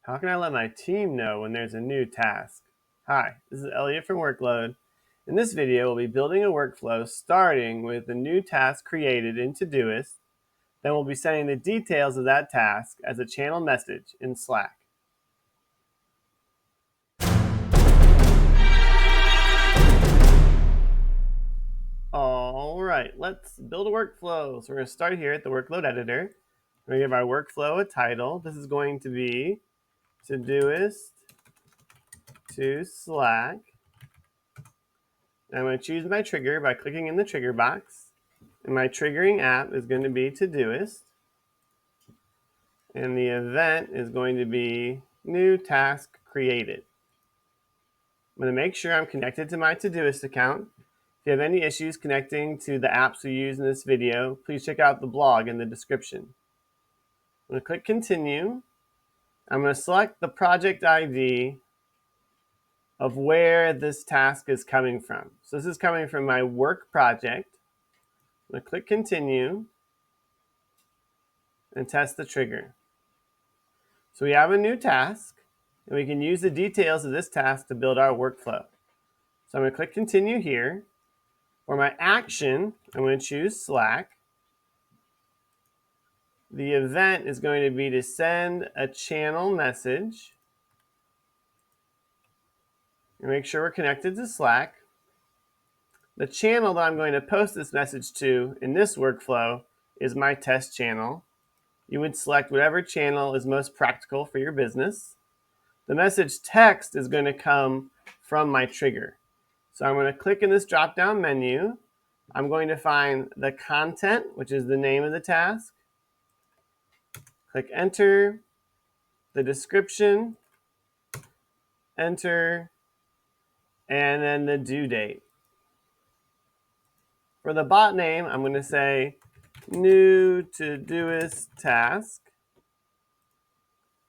How can I let my team know when there's a new task? Hi, this is Eliot from Workload. In this video, we'll be building a workflow starting with a new task created in Todoist. Then we'll be sending the details of that task as a channel message in Slack. All right, let's build a workflow. So we're going to start here at the workload editor. We're going to give our workflow a title. This is going to be Todoist to Slack. I'm going to choose my trigger by clicking in the trigger box. And my triggering app is going to be Todoist. And the event is going to be new task created. I'm going to make sure I'm connected to my Todoist account. If you have any issues connecting to the apps we use in this video, please check out the blog in the description. I'm going to click continue. I'm going to select the project ID of where this task is coming from. So this is coming from my work project. I'm going to click continue and test the trigger. So we have a new task, and we can use the details of this task to build our workflow. So I'm going to click continue here. For my action, I'm going to choose Slack. The event is going to be to send a channel message. And make sure we're connected to Slack. The channel that I'm going to post this message to in this workflow is my test channel. You would select whatever channel is most practical for your business. The message text is going to come from my trigger. So I'm going to click in this drop-down menu. I'm going to find the content, which is the name of the task. Click enter, the description, enter, and then the due date. For the bot name, I'm going to say new Todoist task.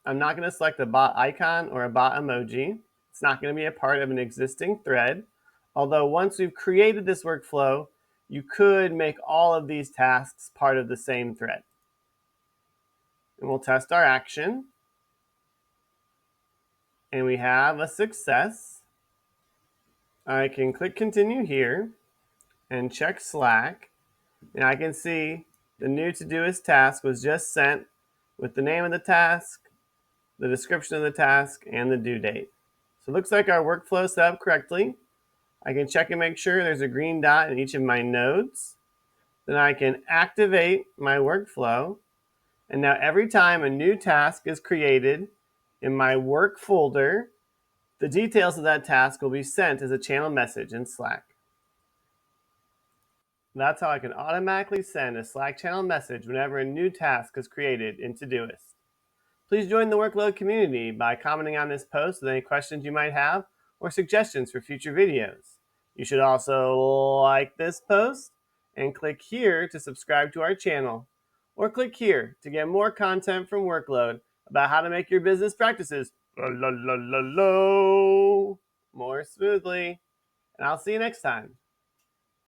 I'm not going to select a bot icon or a bot emoji. It's not going to be a part of an existing thread. Although once we've created this workflow, you could make all of these tasks part of the same thread. And we'll test our action. And we have a success. I can click continue here and check Slack. And I can see the new Todoist task was just sent with the name of the task, the description of the task, and the due date. So it looks like our workflow is set up correctly. I can check and make sure there's a green dot in each of my nodes. Then I can activate my workflow. And now every time a new task is created in my work folder, the details of that task will be sent as a channel message in Slack. That's how I can automatically send a Slack channel message whenever a new task is created in Todoist. Please join the Workload community by commenting on this post with any questions you might have or suggestions for future videos. You should also like this post and click here to subscribe to our channel, or click here to get more content from Workload about how to make your business practices more smoothly. And I'll see you next time.